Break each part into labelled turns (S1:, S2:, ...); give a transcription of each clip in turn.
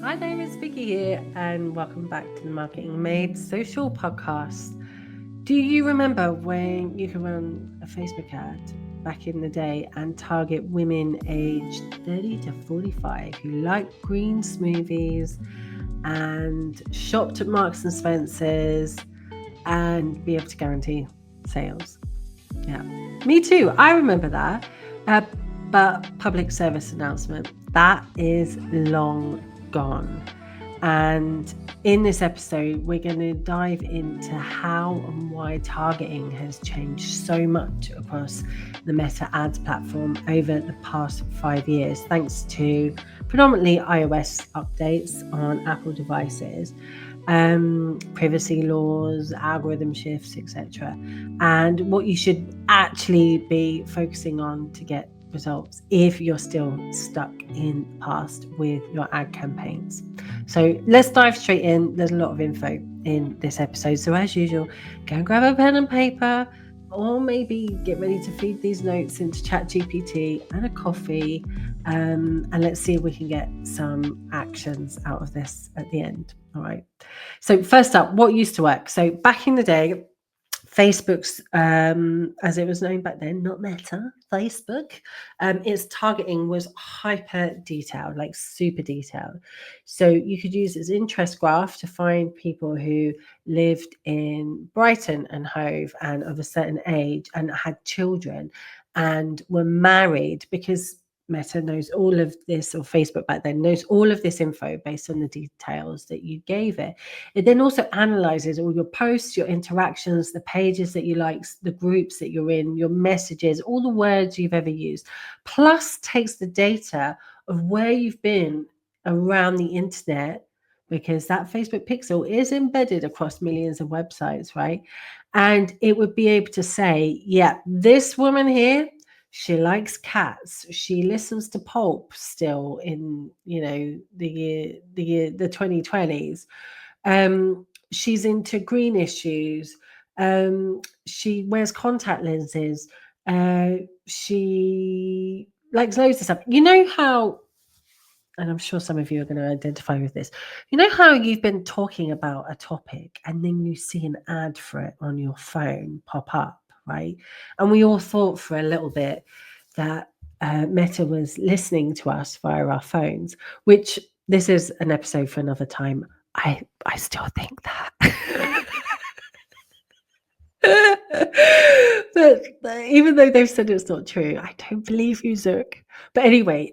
S1: Hi there, it's Vicky here, and welcome back to the Marketing Made Social podcast. Do you remember when you could run a Facebook ad back in the day and target women aged 30 to 45 who like green smoothies and shopped at Marks and Spencer's and be able to guarantee sales? Yeah, me too. I remember that. Uh, but public service announcement, that is long gone. And in this episode, we're going to dive into how and why targeting has changed so much across the Meta ads platform over the past 5 years, thanks to predominantly iOS updates on Apple devices, privacy laws, algorithm shifts, etc. And what you should actually be focusing on to get results if you're still stuck in the past with your ad campaigns. So let's dive straight in. There's a lot of info in this episode. So as usual, go and grab a pen and paper, or maybe get ready to feed these notes into ChatGPT and a coffee. And let's see if we can get some actions out of this at the end. All right. So first up, what used to work? So back in the day, Facebook's, as it was known back then, not Meta, Facebook, its targeting was hyper detailed, like super detailed. So you could use its interest graph to find people who lived in Brighton and Hove and of a certain age and had children and were married, because Meta knows all of this, or Facebook back then knows all of this info based on the details that you gave it. It then also analyzes all your posts, your interactions, the pages that you like, the groups that you're in, your messages, all the words you've ever used, plus takes the data of where you've been around the internet, because that Facebook pixel is embedded across millions of websites, right? And it would be able to say, yeah, this woman here, she likes cats. She listens to pulp still in, the 2020s. She's into green issues. She wears contact lenses. She likes loads of stuff. You know how, and I'm sure some of you are going to identify with this. You know how you've been talking about a topic and then you see an ad for it on your phone pop up, right? And we all thought for a little bit that Meta was listening to us via our phones, which this is an episode for another time. I still think that. But even though they've said it's not true, I don't believe you, Zook. But anyway,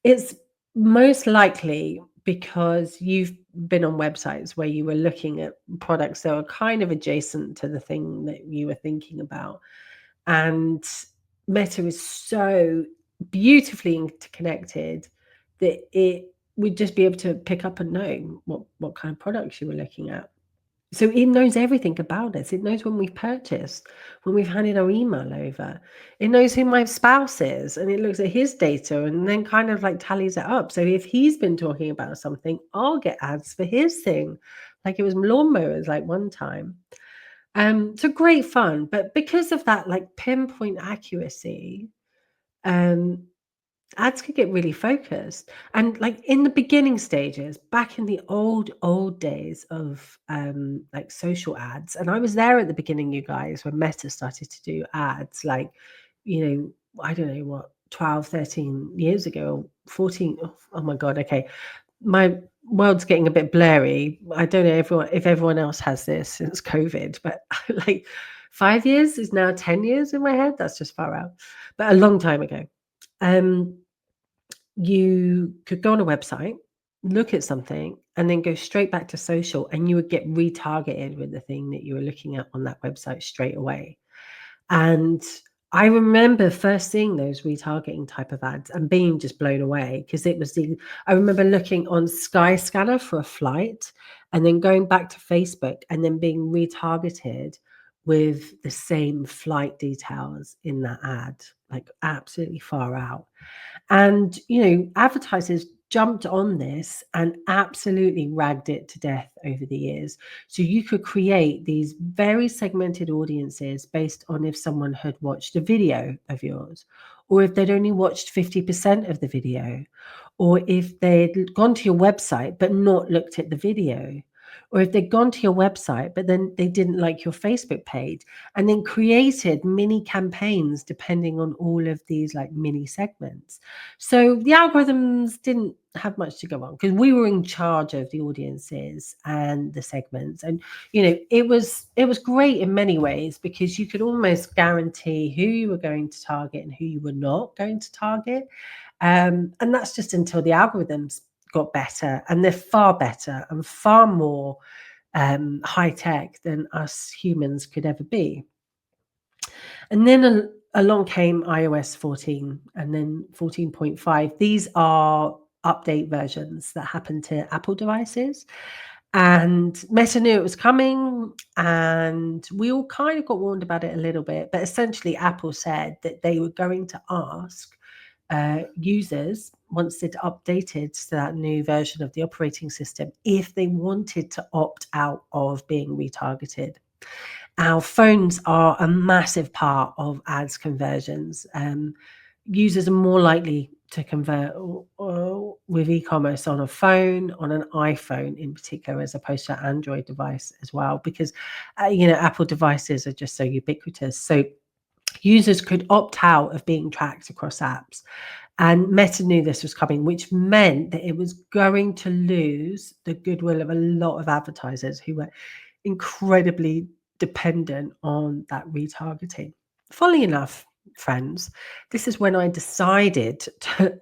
S1: it's most likely because you've been on websites where you were looking at products that were kind of adjacent to the thing that you were thinking about. And Meta is so beautifully interconnected that it would just be able to pick up and know what kind of products you were looking at. So it knows everything about us. It knows when we've purchased, when we've handed our email over. It knows who my spouse is, and it looks at his data and then kind of like tallies it up. So if he's been talking about something, I'll get ads for his thing. Like it was lawnmowers like one time. So great fun. But because of that like pinpoint accuracy, um, ads could get really focused. And like in the beginning stages, back in the old days of like social ads, and I was there at the beginning, you guys, when Meta started to do ads, like, I don't know what, 12, 13 years ago, 14. Oh my God. Okay. My world's getting a bit blurry. I don't know if everyone else has this since COVID, but like 5 years is now 10 years in my head. That's just far out, but a long time ago. Um, you could go on a website, look at something, and then go straight back to social, and you would get retargeted with the thing that you were looking at on that website straight away. And I remember first seeing those retargeting type of ads and being just blown away, because I remember looking on Skyscanner for a flight and then going back to Facebook and then being retargeted with the same flight details in that ad, like absolutely far out. And, advertisers jumped on this and absolutely ragged it to death over the years. So you could create these very segmented audiences based on if someone had watched a video of yours, or if they'd only watched 50% of the video, or if they'd gone to your website but not looked at the video, or if they'd gone to your website but then they didn't like your Facebook page, and then created mini campaigns depending on all of these like mini segments. So the algorithms didn't have much to go on because we were in charge of the audiences and the segments. And it was great in many ways because you could almost guarantee who you were going to target and who you were not going to target. And that's just until the algorithms got better, and they're far better and far more high tech than us humans could ever be. And then along came iOS 14 and then 14.5. These are update versions that happen to Apple devices. And Meta knew it was coming, and we all kind of got warned about it a little bit. But essentially, Apple said that they were going to ask users, once they'd updated to that new version of the operating system, if they wanted to opt out of being retargeted. Our phones are a massive part of ads conversions. Users are more likely to convert with e-commerce on a phone, on an iPhone in particular, as opposed to an Android device as well, because Apple devices are just so ubiquitous. So users could opt out of being tracked across apps. And Meta knew this was coming, which meant that it was going to lose the goodwill of a lot of advertisers who were incredibly dependent on that retargeting. Funnily enough, friends, this is when I decided to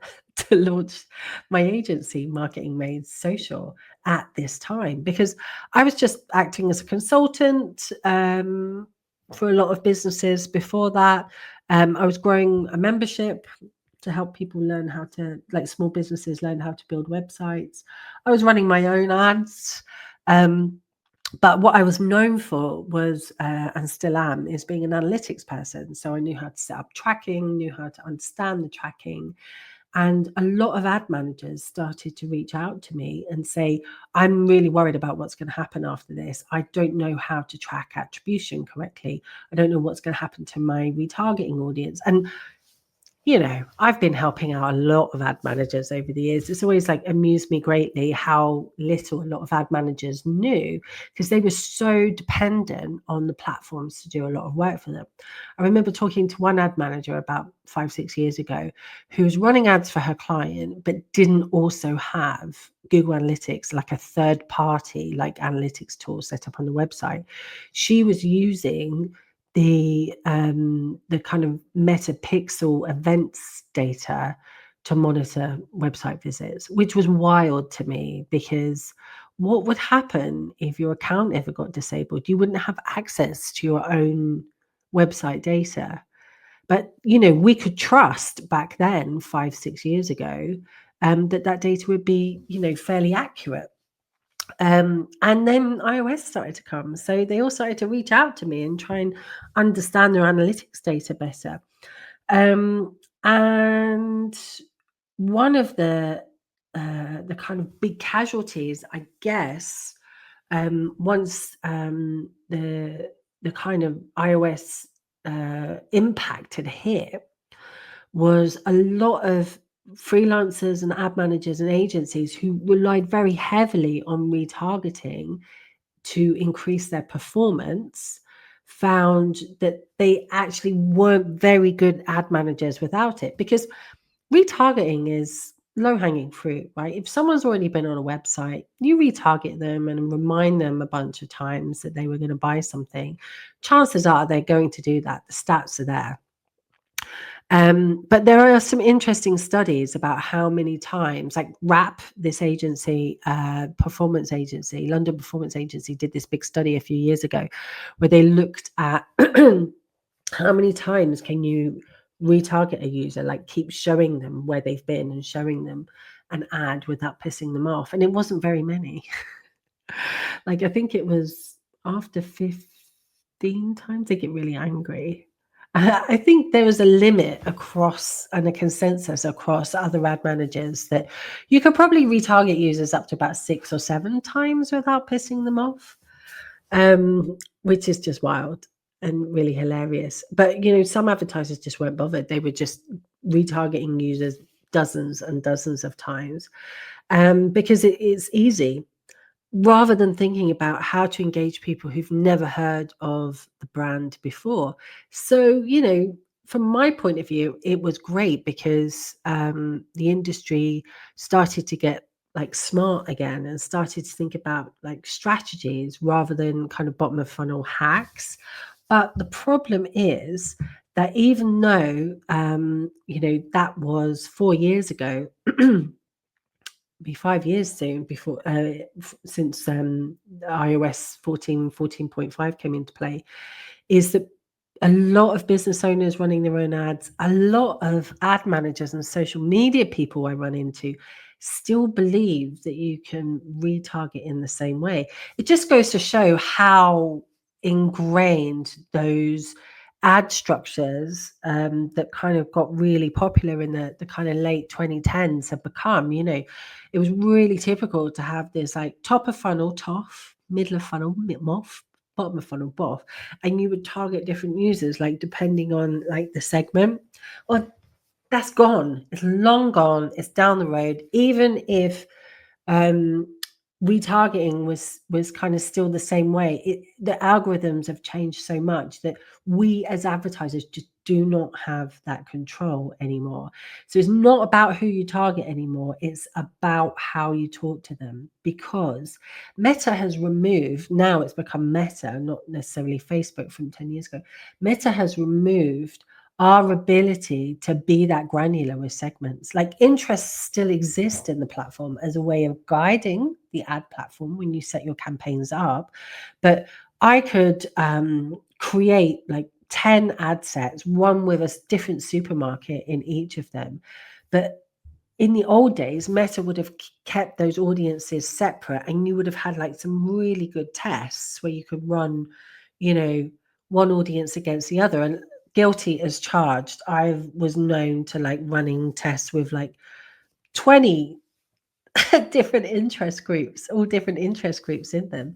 S1: launch my agency, Marketing Made Social, at this time, because I was just acting as a consultant for a lot of businesses before that. I was growing a membership to help people learn how to, like small businesses, learn how to build websites. I was running my own ads. But what I was known for was, and still am, is being an analytics person. So I knew how to set up tracking, knew how to understand the tracking. And a lot of ad managers started to reach out to me and say, I'm really worried about what's going to happen after this. I don't know how to track attribution correctly. I don't know what's going to happen to my retargeting audience. And I've been helping out a lot of ad managers over the years. It's always amused me greatly how little a lot of ad managers knew, because they were so dependent on the platforms to do a lot of work for them. I remember talking to one ad manager about 5-6 years ago who was running ads for her client, but didn't also have Google Analytics, like a third party, analytics tool set up on the website. She was using the kind of metapixel events data to monitor website visits, which was wild to me, because what would happen if your account ever got disabled? You wouldn't have access to your own website data. But we could trust back then, 5-6 years ago, that data would be fairly accurate. And then iOS started to come. So they all started to reach out to me and try and understand their analytics data better. And one of the kind of big casualties, I guess, once the kind of iOS impact had hit, was a lot of freelancers and ad managers and agencies who relied very heavily on retargeting to increase their performance found that they actually weren't very good ad managers without it, because retargeting is low-hanging fruit, right? If someone's already been on a website, you retarget them and remind them a bunch of times that they were going to buy something. Chances are they're going to do that. The stats are there. But there are some interesting studies about how many times, like RAP, this agency, performance agency, London Performance Agency, did this big study a few years ago where they looked at how many times can you retarget a user, like keep showing them where they've been and showing them an ad without pissing them off. And it wasn't very many. I think it was after 15 times they get really angry. I think there was a limit across and a consensus across other ad managers that you could probably retarget users up to about 6 or 7 times without pissing them off, which is just wild and really hilarious. But, some advertisers just weren't bothered. They were just retargeting users dozens and dozens of times, because it's easy, rather than thinking about how to engage people who've never heard of the brand before. So, from my point of view, it was great because the industry started to get like smart again and started to think about like strategies rather than kind of bottom of funnel hacks. But the problem is that even though, that was 4 years ago, be 5 years soon before since iOS 14.5 came into play, is that a lot of business owners running their own ads, a lot of ad managers and social media people I run into still believe that you can retarget in the same way. It just goes to show how ingrained those ad structures that kind of got really popular in the kind of late 2010s have become. It was really typical to have this like top of funnel, toff, middle of funnel, moff, bottom of funnel, boff, and you would target different users like depending on like the segment. Well, that's gone. It's long gone. It's down the road. Even if um, retargeting was kind of still the same way. The algorithms have changed so much that we as advertisers just do not have that control anymore. So it's not about who you target anymore. It's about how you talk to them, because Meta has removed, now it's become Meta, not necessarily Facebook from 10 years ago. Meta has removed our ability to be that granular with segments. Like, interests still exist in the platform as a way of guiding the ad platform when you set your campaigns up. But I could create like 10 ad sets, one with a different supermarket in each of them. But in the old days, Meta would have kept those audiences separate, and you would have had like some really good tests where you could run, one audience against the other. And guilty as charged, I was known to like running tests with like 20 different interest groups, all different interest groups in them.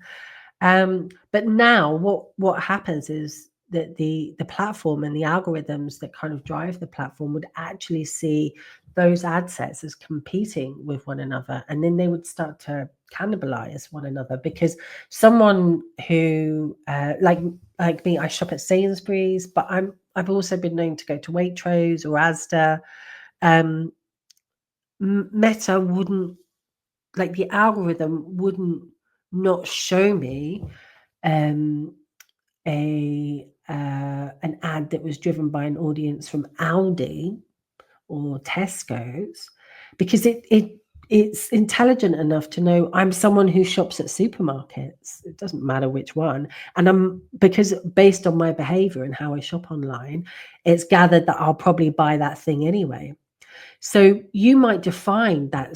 S1: But now what happens is that the platform and the algorithms that kind of drive the platform would actually see those ad sets as competing with one another, and then they would start to cannibalize one another, because someone who like me, I shop at Sainsbury's, but I've also been known to go to Waitrose or Asda. Meta wouldn't, like, the algorithm wouldn't not show me an ad that was driven by an audience from Aldi or Tesco's, because it's intelligent enough to know I'm someone who shops at supermarkets. It doesn't matter which one. And because based on my behavior and how I shop online, it's gathered that I'll probably buy that thing anyway. So you might define that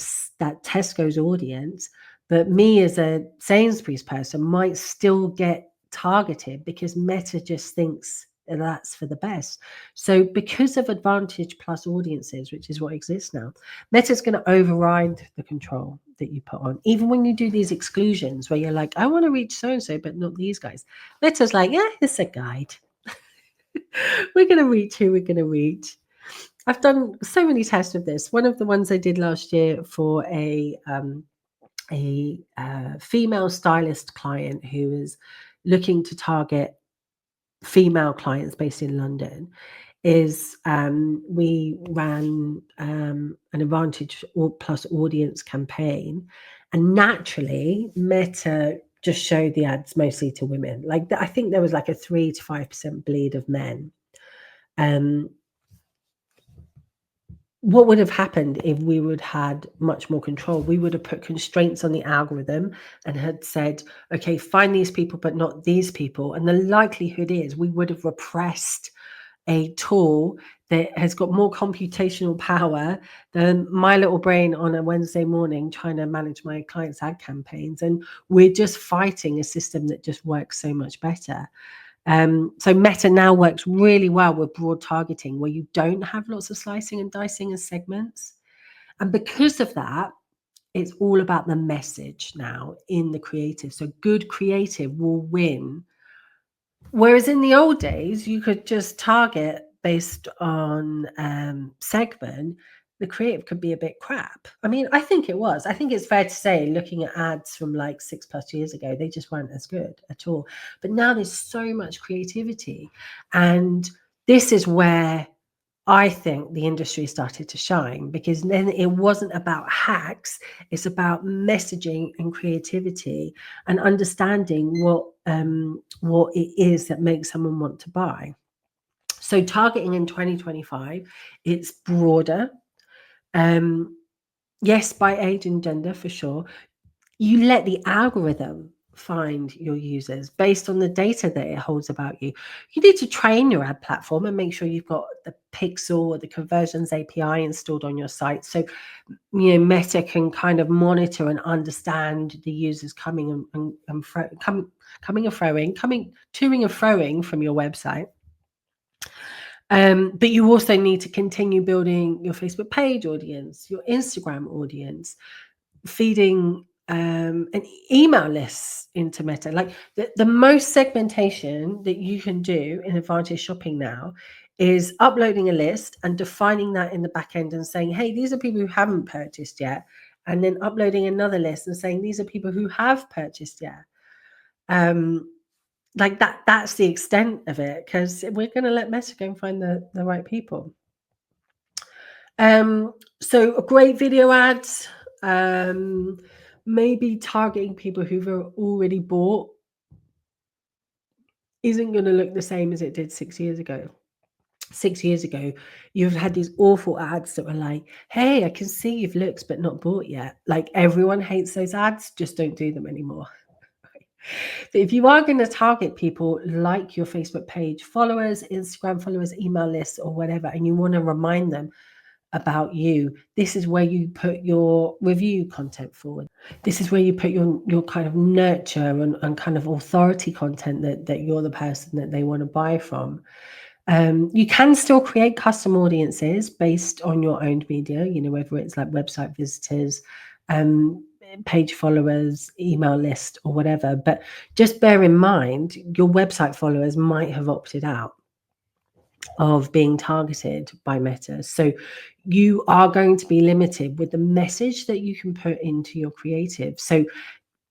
S1: Tesco's audience, but me as a Sainsbury's person might still get targeted because Meta just thinks that's for the best. So because of Advantage Plus audiences, which is what exists now, Meta's going to override the control that you put on. Even when you do these exclusions where you're like, I want to reach so-and-so, but not these guys. Meta's like, yeah, it's a guide. We're going to reach who we're going to reach. I've done so many tests of this. One of the ones I did last year for a female stylist client who is looking to target female clients based in London is we ran an Advantage Plus audience campaign, and naturally Meta just showed the ads mostly to women. Like, I think there was like a 3 to 5% bleed of men. What would have happened if we would had much more control? We would have put constraints on the algorithm and had said, okay, find these people, but not these people. And the likelihood is we would have repressed a tool that has got more computational power than my little brain on a Wednesday morning trying to manage my clients' ad campaigns. And we're just fighting a system that just works so much better. So Meta now works really well with broad targeting, where you don't have lots of slicing and dicing as segments. And because of that, it's all about the message now in the creative. So good creative will win. Whereas in the old days, you could just target based on segment, the creative could be a bit crap. I mean, I think it was. I think it's fair to say, looking at ads from like 6+ years ago, they just weren't as good at all. But now there's so much creativity. And this is where I think the industry started to shine, because then it wasn't about hacks, it's about messaging and creativity and understanding what it is that makes someone want to buy. So targeting in 2025, it's broader. Yes, by age and gender for sure. You let the algorithm find your users based on the data that it holds about you. You need to train your ad platform and make sure you've got the pixel or the conversions API installed on your site. So, Meta can kind of monitor and understand the users coming and coming and froing, coming toing and froing from your website. But you also need to continue building your Facebook page audience, your Instagram audience, feeding an email list into Meta. Like the most segmentation that you can do in Advantage Shopping now is uploading a list and defining that in the back end and saying, hey, these are people who haven't purchased yet. And then uploading another list and saying, these are people who have purchased yet. Like that's the extent of it, because we're going to let Meta go and find the right people. So a great video ads, maybe targeting people who've already bought, isn't going to look the same as it did 6 years ago. 6 years ago, you've had these awful ads that were like, hey, I can see you've looked but not bought yet. Like, everyone hates those ads, just don't do them anymore. So if you are going to target people like your Facebook page followers, Instagram followers, email lists, or whatever, and you want to remind them about you, this is where you put your review content forward. This is where you put your kind of nurture and kind of authority content that you're the person that they want to buy from. You can still create custom audiences based on your owned media, whether it's like website visitors, page followers, email list, or whatever. But just bear in mind, your website followers might have opted out of being targeted by Meta. So you are going to be limited with the message that you can put into your creative. So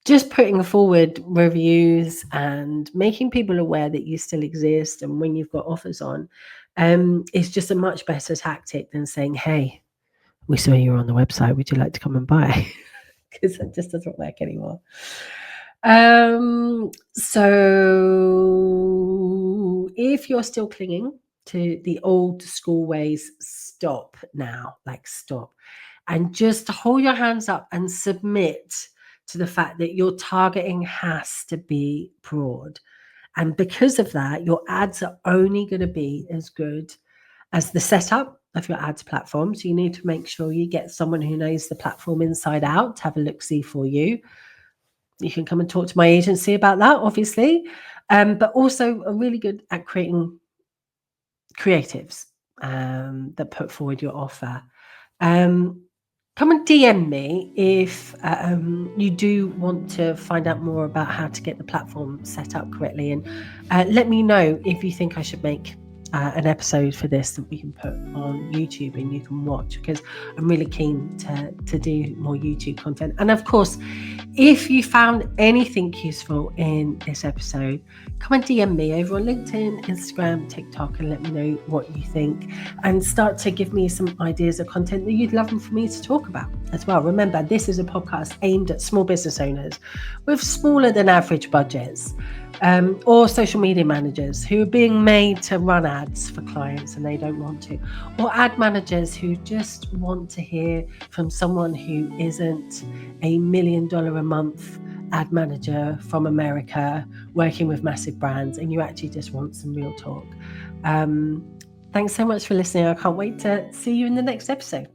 S1: just putting forward reviews and making people aware that you still exist and when you've got offers on is just a much better tactic than saying, hey, we saw you on the website, would you like to come and buy? Because that just doesn't work anymore. So if you're still clinging to the old school ways, stop now, stop. And just hold your hands up and submit to the fact that your targeting has to be broad. And because of that, your ads are only going to be as good as the setup of your ads platform. So you need to make sure you get someone who knows the platform inside out to have a look-see for you. You can come and talk to my agency about that, obviously, but also are really good at creating creatives that put forward your offer. Come and DM me if you do want to find out more about how to get the platform set up correctly, and let me know if you think I should make an episode for this that we can put on YouTube and you can watch, because I'm really keen to do more YouTube content. And of course, if you found anything useful in this episode, come and DM me over on LinkedIn, Instagram, TikTok, and let me know what you think, and start to give me some ideas of content that you'd love for me to talk about as well. Remember, this is a podcast aimed at small business owners with smaller than average budgets, or social media managers who are being made to run ads for clients and they don't want to, or ad managers who just want to hear from someone who isn't a $1 million a month ad manager from America working with massive brands, and you actually just want some real talk. Thanks so much for listening. I can't wait to see you in the next episode.